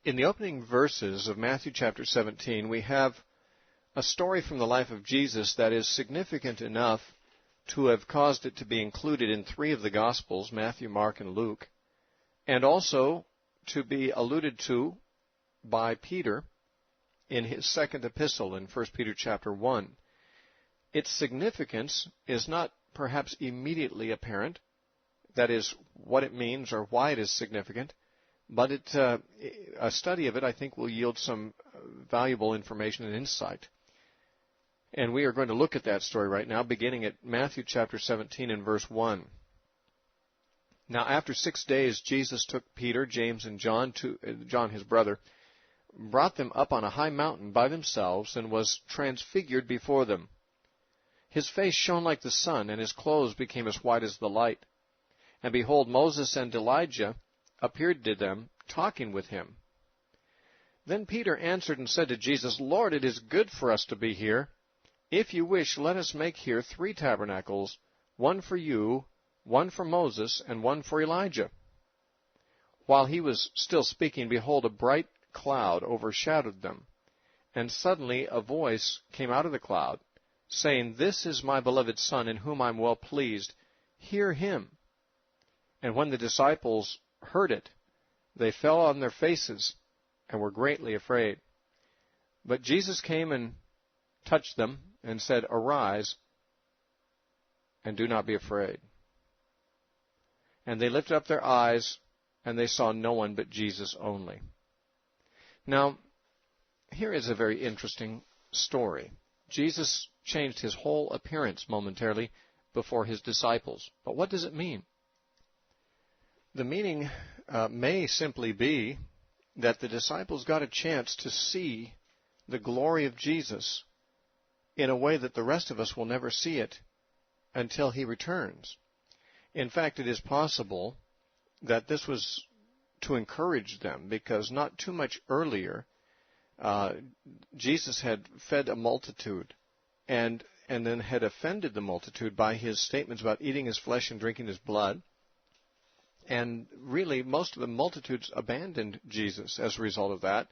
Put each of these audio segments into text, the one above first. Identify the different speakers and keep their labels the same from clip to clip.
Speaker 1: In the opening verses of Matthew chapter 17, we have a story from the life of Jesus that is significant enough to have caused it to be included in three of the Gospels, Matthew, Mark, and Luke, and also to be alluded to by Peter in his second epistle in 1 Peter chapter 1. Its significance is not perhaps immediately apparent, that is, what it means or why it is significant, but a study of it, I think, will yield some valuable information and insight. And we are going to look at that story right now, beginning at Matthew chapter 17 and verse 1. Now, after 6 days, Jesus took Peter, James, and John, his brother, brought them up on a high mountain by themselves, and was transfigured before them. His face shone like the sun, and his clothes became as white as the light. And behold, Moses and Elijah appeared to them, talking with him. Then Peter answered and said to Jesus, Lord, it is good for us to be here. If you wish, let us make here 3 tabernacles, one for you, one for Moses, and one for Elijah. While he was still speaking, behold, a bright cloud overshadowed them. And suddenly a voice came out of the cloud, saying, This is my beloved Son, in whom I am well pleased. Hear him. And when the disciples heard it, they fell on their faces and were greatly afraid. But Jesus came and touched them and said, Arise, and do not be afraid. And they lifted up their eyes, and they saw no one but Jesus only. Now, here is a very interesting story. Jesus changed his whole appearance momentarily before his disciples. But what does it mean? The meaning may simply be that the disciples got a chance to see the glory of Jesus in a way that the rest of us will never see it until he returns. In fact, it is possible that this was to encourage them, because not too much earlier, Jesus had fed a multitude and then had offended the multitude by his statements about eating his flesh and drinking his blood. And really, most of the multitudes abandoned Jesus as a result of that.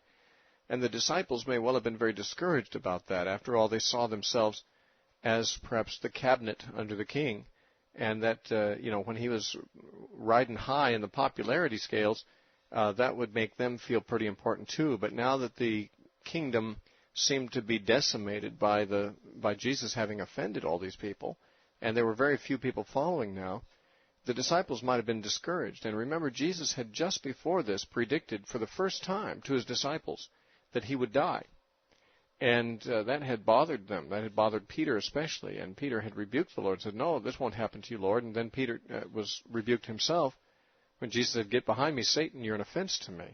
Speaker 1: And the disciples may well have been very discouraged about that. After all, they saw themselves as perhaps the cabinet under the king. And that, when he was riding high in the popularity scales, that would make them feel pretty important too. But now that the kingdom seemed to be decimated by Jesus having offended all these people, and there were very few people following now, the disciples might have been discouraged. And remember, Jesus had just before this predicted for the first time to his disciples that he would die. And that had bothered them. That had bothered Peter especially. And Peter had rebuked the Lord and said, No, this won't happen to you, Lord. And then Peter was rebuked himself when Jesus said, Get behind me, Satan, you're an offense to me.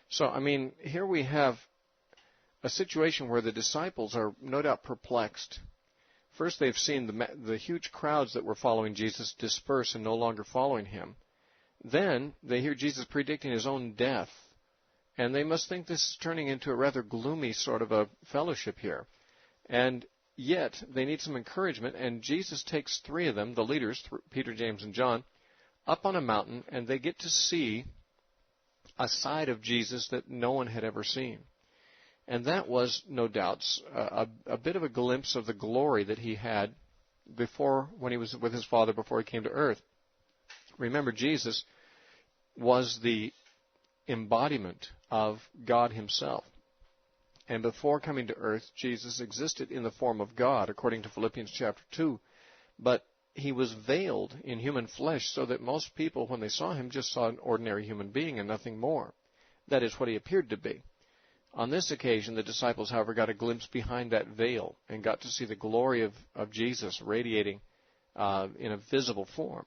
Speaker 1: So, here we have a situation where the disciples are no doubt perplexed. First, they've seen the huge crowds that were following Jesus disperse and no longer following him. Then they hear Jesus predicting his own death, and they must think this is turning into a rather gloomy sort of a fellowship here. And yet, they need some encouragement, and Jesus takes 3 of them, the leaders, Peter, James, and John, up on a mountain, and they get to see a side of Jesus that no one had ever seen. And that was, no doubt, a bit of a glimpse of the glory that he had before, when he was with his Father, before he came to earth. Remember, Jesus was the embodiment of God himself. And before coming to earth, Jesus existed in the form of God, according to Philippians chapter 2. But he was veiled in human flesh so that most people, when they saw him, just saw an ordinary human being and nothing more. That is what he appeared to be. On this occasion, the disciples, however, got a glimpse behind that veil and got to see the glory of Jesus radiating in a visible form.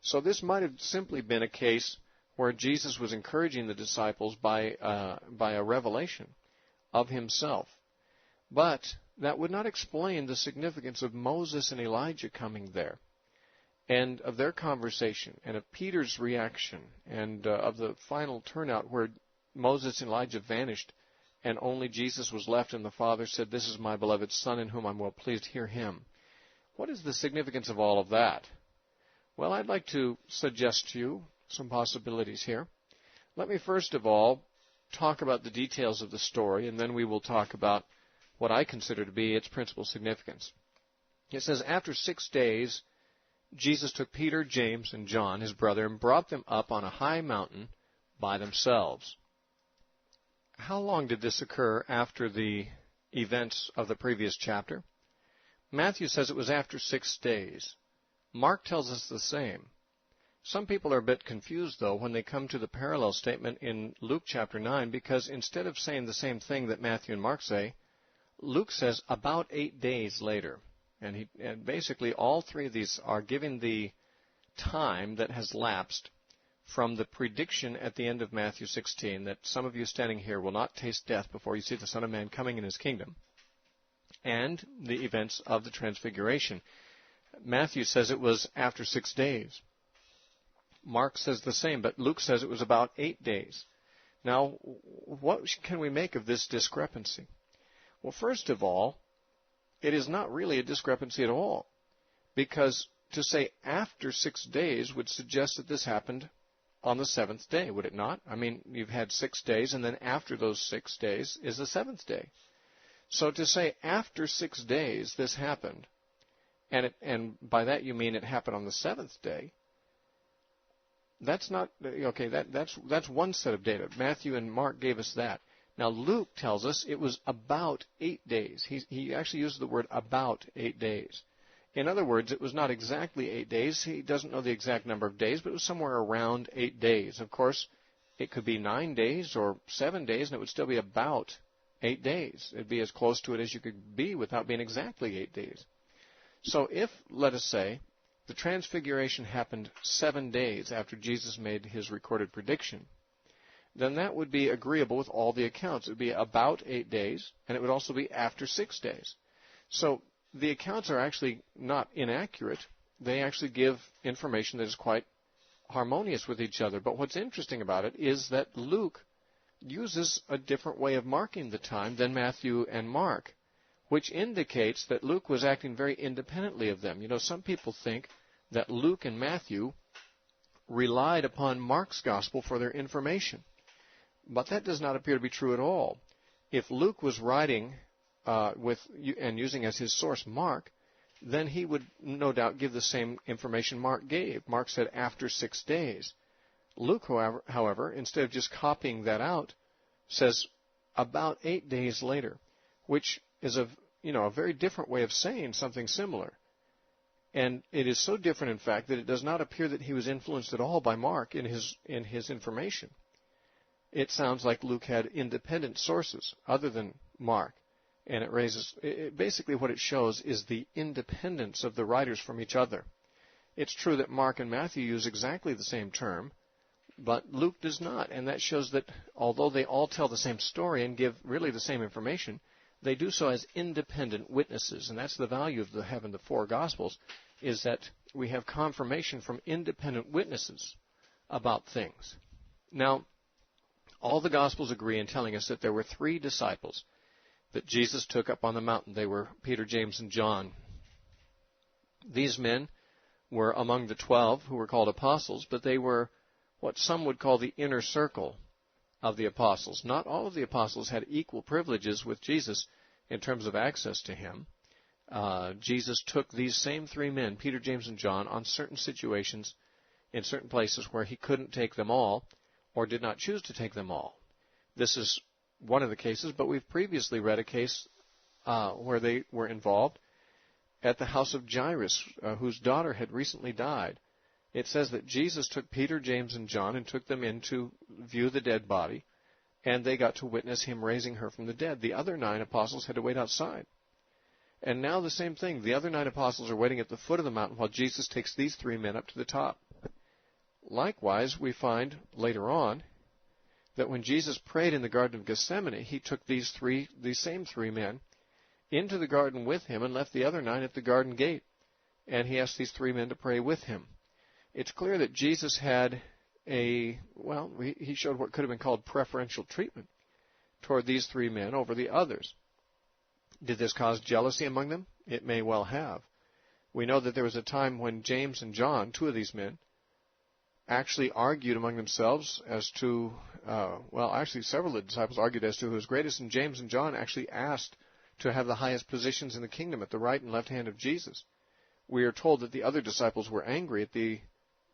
Speaker 1: So this might have simply been a case where Jesus was encouraging the disciples by a revelation of himself. But that would not explain the significance of Moses and Elijah coming there, and of their conversation, and of Peter's reaction, and of the final turnout where Moses and Elijah vanished, and only Jesus was left, and the Father said, This is my beloved Son, in whom I'm well pleased. Hear him. What is the significance of all of that? Well, I'd like to suggest to you some possibilities here. Let me first of all talk about the details of the story, and then we will talk about what I consider to be its principal significance. It says, after 6 days, Jesus took Peter, James, and John, his brother, and brought them up on a high mountain by themselves. How long did this occur after the events of the previous chapter? Matthew says it was after 6 days. Mark tells us the same. Some people are a bit confused, though, when they come to the parallel statement in Luke chapter 9, because instead of saying the same thing that Matthew and Mark say, Luke says about 8 days later. And basically all three of these are giving the time that has lapsed from the prediction at the end of Matthew 16 that some of you standing here will not taste death before you see the Son of Man coming in his kingdom, and the events of the Transfiguration. Matthew says it was after 6 days. Mark says the same, but Luke says it was about 8 days. Now, what can we make of this discrepancy? Well, first of all, it is not really a discrepancy at all, because to say after 6 days would suggest that this happened on the 7th day, would it not? I mean, you've had 6 days, and then after those 6 days is the 7th day. So to say after 6 days this happened, and by that you mean it happened on the 7th day, that's not, okay, that's one set of data. Matthew and Mark gave us that. Now, Luke tells us it was about 8 days. He actually uses the word about 8 days. In other words, it was not exactly 8 days. He doesn't know the exact number of days, but it was somewhere around 8 days. Of course, it could be 9 days or 7 days, and it would still be about 8 days. It would be as close to it as you could be without being exactly 8 days. So if, let us say, the Transfiguration happened 7 days after Jesus made his recorded prediction, then that would be agreeable with all the accounts. It would be about 8 days, and it would also be after 6 days. So the accounts are actually not inaccurate. They actually give information that is quite harmonious with each other. But what's interesting about it is that Luke uses a different way of marking the time than Matthew and Mark, which indicates that Luke was acting very independently of them. You know, some people think that Luke and Matthew relied upon Mark's gospel for their information. But that does not appear to be true at all. If Luke was writing and using as his source Mark, then he would no doubt give the same information Mark gave. Mark said after 6 days. Luke, however, instead of just copying that out, says about 8 days later, which is a very different way of saying something similar. And it is so different, in fact, that it does not appear that he was influenced at all by Mark in his information. It sounds like Luke had independent sources other than Mark. And basically what it shows is the independence of the writers from each other. It's true that Mark and Matthew use exactly the same term, but Luke does not. And that shows that although they all tell the same story and give really the same information, they do so as independent witnesses. And that's the value of having the four Gospels, is that we have confirmation from independent witnesses about things. Now, all the Gospels agree in telling us that there were 3 disciples that Jesus took up on the mountain. They were Peter, James, and John. These men were among the 12 who were called apostles, but they were what some would call the inner circle of the apostles. Not all of the apostles had equal privileges with Jesus in terms of access to him. Jesus took these same 3 men, Peter, James, and John, on certain situations in certain places where he couldn't take them all or did not choose to take them all. This is one of the cases, but we've previously read a case where they were involved at the house of Jairus, whose daughter had recently died. It says that Jesus took Peter, James, and John and took them in to view the dead body, and they got to witness him raising her from the dead. The other 9 apostles had to wait outside. And now the same thing. The other 9 apostles are waiting at the foot of the mountain while Jesus takes these 3 men up to the top. Likewise, we find later on that when Jesus prayed in the Garden of Gethsemane, he took these same 3 men into the garden with him and left the other 9 at the garden gate. And he asked these 3 men to pray with him. It's clear that Jesus had he showed what could have been called preferential treatment toward these 3 men over the others. Did this cause jealousy among them? It may well have. We know that there was a time when James and John, 2 of these men, actually argued among themselves as to, actually several of the disciples argued as to who was greatest, and James and John actually asked to have the highest positions in the kingdom at the right and left hand of Jesus. We are told that the other disciples were angry at the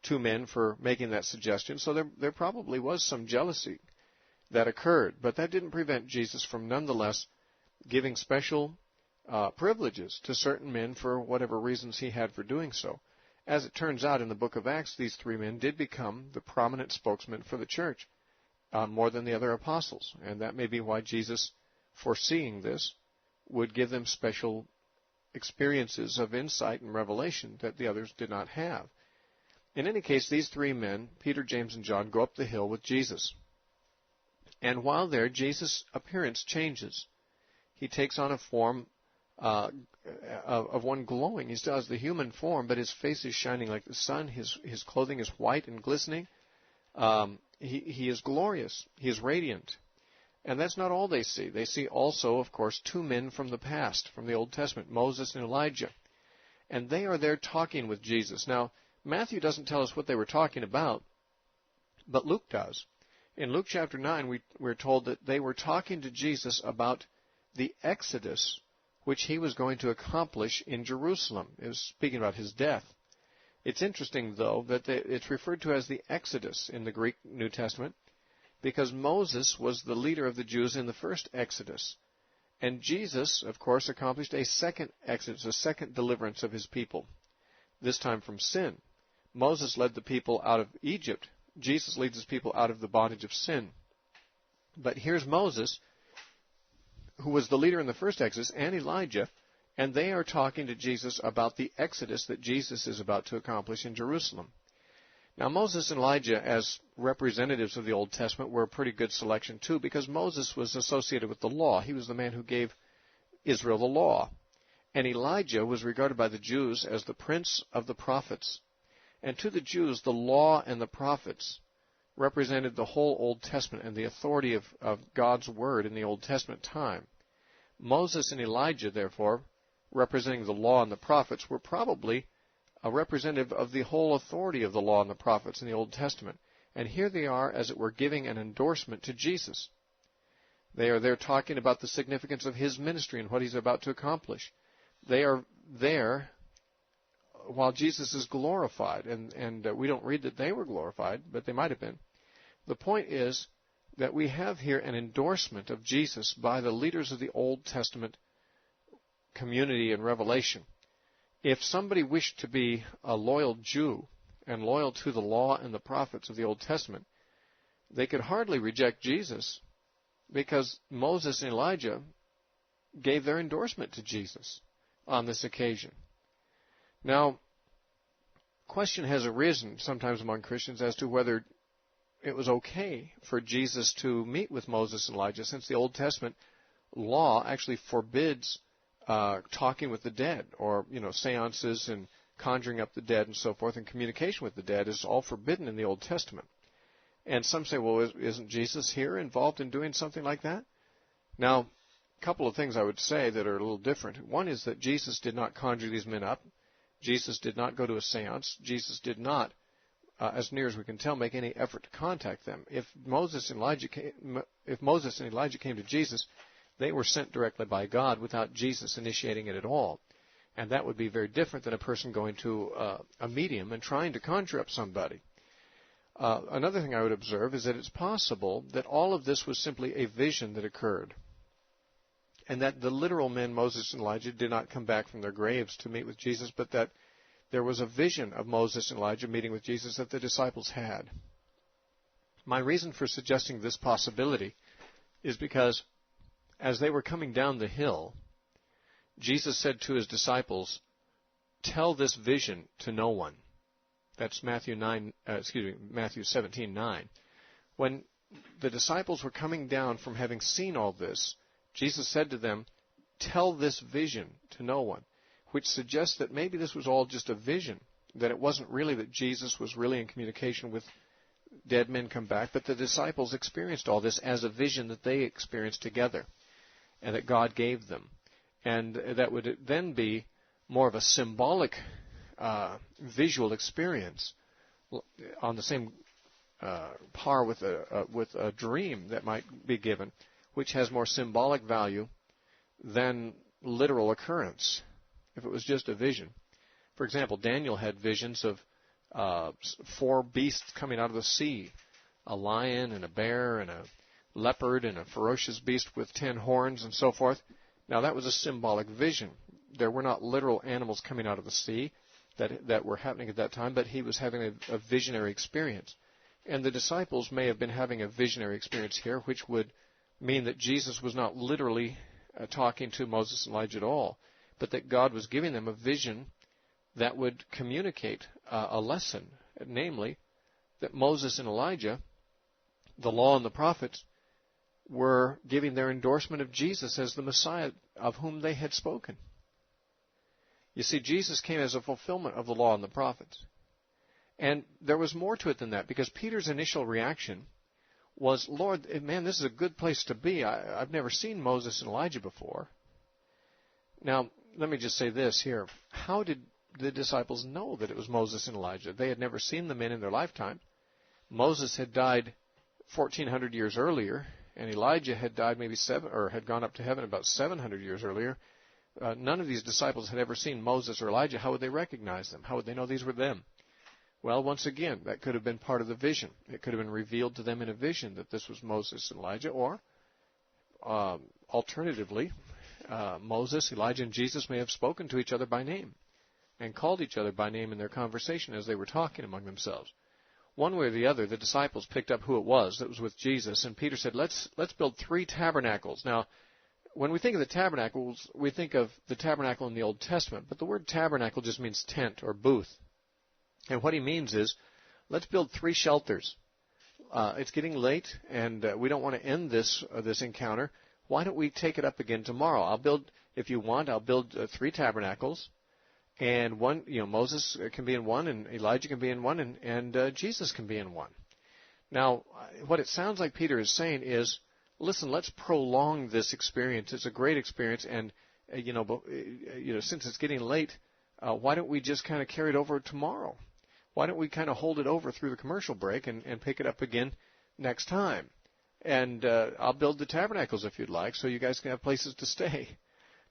Speaker 1: two men for making that suggestion, so there probably was some jealousy that occurred, but that didn't prevent Jesus from nonetheless giving special privileges to certain men for whatever reasons he had for doing so. As it turns out, in the book of Acts, these three men did become the prominent spokesmen for the church, more than the other apostles. And that may be why Jesus, foreseeing this, would give them special experiences of insight and revelation that the others did not have. In any case, these three men, Peter, James, and John, go up the hill with Jesus. And while there, Jesus' appearance changes. He takes on a form of one glowing. He still has the human form, but his face is shining like the sun. His clothing is white and glistening. He is glorious. He is radiant. And that's not all they see. They see also, of course, two men from the past, from the Old Testament, Moses and Elijah. And they are there talking with Jesus. Now, Matthew doesn't tell us what they were talking about, but Luke does. In Luke chapter 9, we're told that they were talking to Jesus about the Exodus which he was going to accomplish in Jerusalem. It was speaking about his death. It's interesting, though, that it's referred to as the Exodus in the Greek New Testament because Moses was the leader of the Jews in the first Exodus. And Jesus, of course, accomplished a second Exodus, a second deliverance of his people, this time from sin. Moses led the people out of Egypt. Jesus leads his people out of the bondage of sin. But here's Moses, who was the leader in the first Exodus, and Elijah, and they are talking to Jesus about the Exodus that Jesus is about to accomplish in Jerusalem. Now, Moses and Elijah, as representatives of the Old Testament, were a pretty good selection, too, because Moses was associated with the law. He was the man who gave Israel the law. And Elijah was regarded by the Jews as the prince of the prophets. And to the Jews, the law and the prophets represented the whole Old Testament and the authority of God's Word in the Old Testament time. Moses and Elijah, therefore, representing the law and the prophets, were probably a representative of the whole authority of the law and the prophets in the Old Testament. And here they are, as it were, giving an endorsement to Jesus. They are there talking about the significance of his ministry and what he's about to accomplish. They are there while Jesus is glorified, and we don't read that they were glorified, but they might have been. The point is that we have here an endorsement of Jesus by the leaders of the Old Testament community and revelation. If somebody wished to be a loyal Jew and loyal to the law and the prophets of the Old Testament, they could hardly reject Jesus because Moses and Elijah gave their endorsement to Jesus on this occasion. Now, question has arisen sometimes among Christians as to whether it was okay for Jesus to meet with Moses and Elijah, since the Old Testament law actually forbids talking with the dead, or, seances and conjuring up the dead and so forth, and communication with the dead is all forbidden in the Old Testament. And some say, well, isn't Jesus here involved in doing something like that? Now, a couple of things I would say that are a little different. One is that Jesus did not conjure these men up. Jesus did not go to a seance. Jesus did not, as near as we can tell, make any effort to contact them. If Moses and Elijah came to Jesus, they were sent directly by God without Jesus initiating it at all. And that would be very different than a person going to a medium and trying to conjure up somebody. Another thing I would observe is that it's possible that all of this was simply a vision that occurred, and that the literal men, Moses and Elijah, did not come back from their graves to meet with Jesus, but that there was a vision of Moses and Elijah meeting with Jesus that the disciples had. My reason for suggesting this possibility is because as they were coming down the hill, Jesus said to his disciples, "Tell this vision to no one." That's Matthew 17:9. When the disciples were coming down from having seen all this, Jesus said to them, "Tell this vision to no one," which suggests that maybe this was all just a vision, that it wasn't really that Jesus was really in communication with dead men come back, but the disciples experienced all this as a vision that they experienced together and that God gave them. And that would then be more of a symbolic visual experience, on the same par with a dream that might be given, which has more symbolic value than literal occurrence, if it was just a vision. For example, Daniel had visions of 4 beasts coming out of the sea, a lion and a bear and a leopard and a ferocious beast with 10 horns and so forth. Now that was a symbolic vision. There were not literal animals coming out of the sea that were happening at that time, but he was having a visionary experience. And the disciples may have been having a visionary experience here, which would mean that Jesus was not literally talking to Moses and Elijah at all, but that God was giving them a vision that would communicate a lesson, namely that Moses and Elijah, the law and the prophets, were giving their endorsement of Jesus as the Messiah of whom they had spoken. You see, Jesus came as a fulfillment of the law and the prophets. And there was more to it than that, because Peter's initial reaction was, Lord, man, this is a good place to be. I've never seen Moses and Elijah before. Now, let me just say this here. How did the disciples know that it was Moses and Elijah? They had never seen the men in their lifetime. Moses had died 1,400 years earlier, and Elijah had died had gone up to heaven about 700 years earlier. None of these disciples had ever seen Moses or Elijah. How would they recognize them? How would they know these were them? Well, once again, that could have been part of the vision. It could have been revealed to them in a vision that this was Moses and Elijah, or alternatively, Moses, Elijah, and Jesus may have spoken to each other by name and called each other by name in their conversation as they were talking among themselves. One way or the other, the disciples picked up who it was that was with Jesus, and Peter said, let's build 3 tabernacles. Now, when we think of the tabernacles, we think of the tabernacle in the Old Testament, but the word tabernacle just means tent or booth. And what he means is, let's build 3 shelters. It's getting late, and we don't want to end this encounter. Why don't we take it up again tomorrow? If you want, I'll build 3 tabernacles. And one, Moses can be in one, and Elijah can be in one, and Jesus can be in one. Now, what it sounds like Peter is saying is, listen, let's prolong this experience. It's a great experience, and since it's getting late, why don't we just kind of carry it over tomorrow? Why don't we kind of hold it over through the commercial break and pick it up again next time? And I'll build the tabernacles if you'd like, so you guys can have places to stay.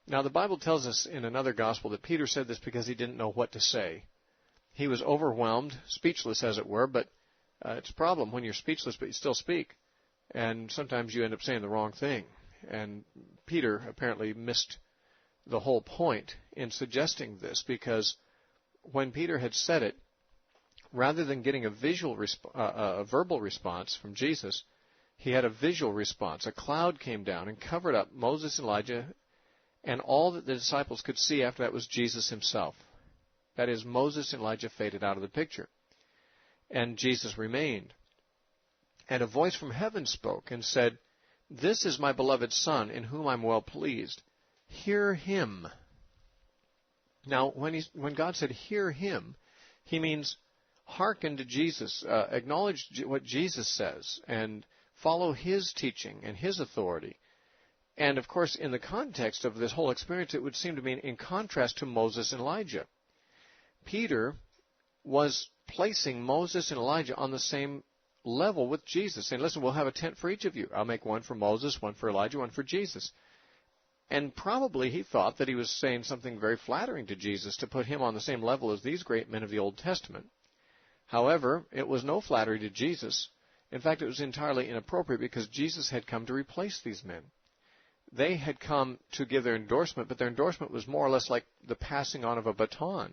Speaker 1: Now, the Bible tells us in another gospel that Peter said this because he didn't know what to say. He was overwhelmed, speechless as it were, but it's a problem when you're speechless but you still speak. And sometimes you end up saying the wrong thing. And Peter apparently missed the whole point in suggesting this, because when Peter had said it, rather than getting a verbal response from Jesus, he had a visual response. A cloud came down and covered up Moses and Elijah, and all that the disciples could see after that was Jesus himself. That is, Moses and Elijah faded out of the picture, and Jesus remained. And a voice from heaven spoke and said, "This is my beloved Son, in whom I'm well pleased. Hear him." Now, when God said, "Hear him," he means hearken to Jesus, acknowledge what Jesus says, and follow his teaching and his authority. And, of course, in the context of this whole experience, it would seem to be in contrast to Moses and Elijah. Peter was placing Moses and Elijah on the same level with Jesus, saying, listen, we'll have a tent for each of you. I'll make one for Moses, one for Elijah, one for Jesus. And probably he thought that he was saying something very flattering to Jesus to put him on the same level as these great men of the Old Testament. However, it was no flattery to Jesus. In fact, it was entirely inappropriate, because Jesus had come to replace these men. They had come to give their endorsement, but their endorsement was more or less like the passing on of a baton.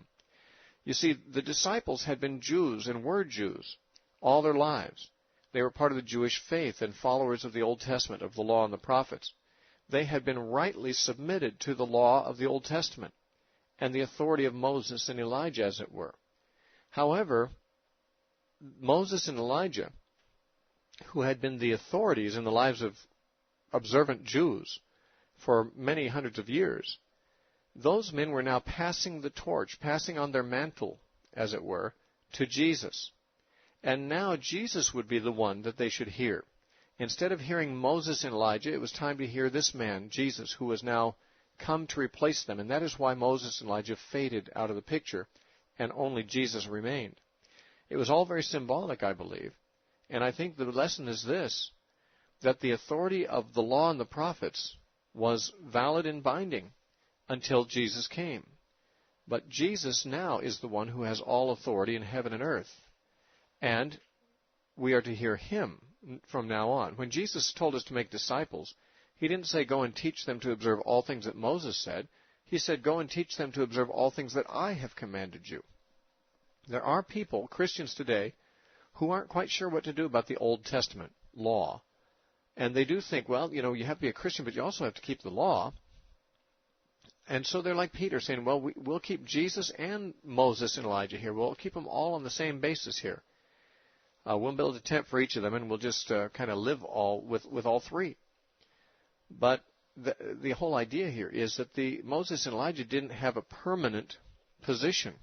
Speaker 1: You see, the disciples had been Jews and were Jews all their lives. They were part of the Jewish faith and followers of the Old Testament, of the law and the prophets. They had been rightly submitted to the law of the Old Testament and the authority of Moses and Elijah, as it were. However, Moses and Elijah, who had been the authorities in the lives of observant Jews for many hundreds of years, those men were now passing the torch, passing on their mantle, as it were, to Jesus. And now Jesus would be the one that they should hear. Instead of hearing Moses and Elijah, it was time to hear this man, Jesus, who was now come to replace them. And that is why Moses and Elijah faded out of the picture, and only Jesus remained. It was all very symbolic, I believe. And I think the lesson is this, that the authority of the law and the prophets was valid and binding until Jesus came. But Jesus now is the one who has all authority in heaven and earth. And we are to hear him from now on. When Jesus told us to make disciples, he didn't say, go and teach them to observe all things that Moses said. He said, go and teach them to observe all things that I have commanded you. There are people, Christians today, who aren't quite sure what to do about the Old Testament law. And they do think, well, you have to be a Christian, but you also have to keep the law. And so they're like Peter, saying, well, we'll keep Jesus and Moses and Elijah here. We'll keep them all on the same basis here. We'll build a tent for each of them, and we'll just kind of live with all three. But the whole idea here is that Moses and Elijah didn't have a permanent position.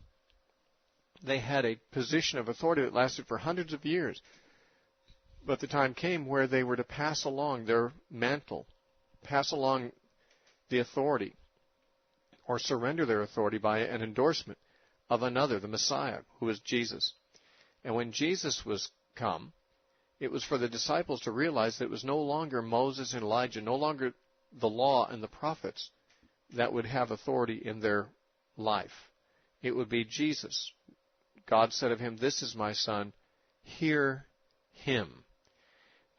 Speaker 1: They had a position of authority that lasted for hundreds of years. But the time came where they were to pass along their mantle, pass along the authority, or surrender their authority by an endorsement of another, the Messiah, who is Jesus. And when Jesus was come, it was for the disciples to realize that it was no longer Moses and Elijah, no longer the law and the prophets that would have authority in their life. It would be Jesus. God said of him, this is my son, hear him.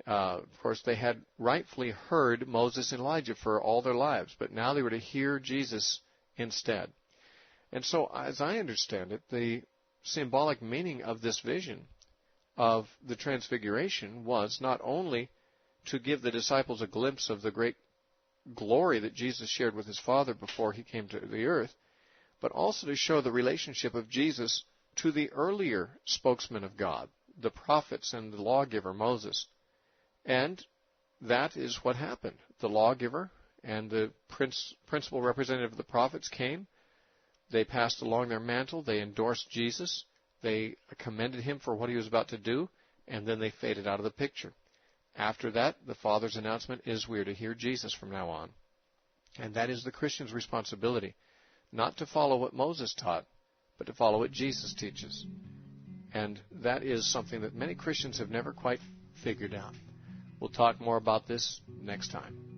Speaker 1: Of course, they had rightfully heard Moses and Elijah for all their lives, but now they were to hear Jesus instead. And so, as I understand it, the symbolic meaning of this vision of the Transfiguration was not only to give the disciples a glimpse of the great glory that Jesus shared with his Father before he came to the earth, but also to show the relationship of Jesus to the earlier spokesman of God, the prophets and the lawgiver, Moses. And that is what happened. The lawgiver and the principal representative of the prophets came. They passed along their mantle. They endorsed Jesus. They commended him for what he was about to do, and then they faded out of the picture. After that, the Father's announcement is we are to hear Jesus from now on. And that is the Christian's responsibility, not to follow what Moses taught, but to follow what Jesus teaches. And that is something that many Christians have never quite figured out. We'll talk more about this next time.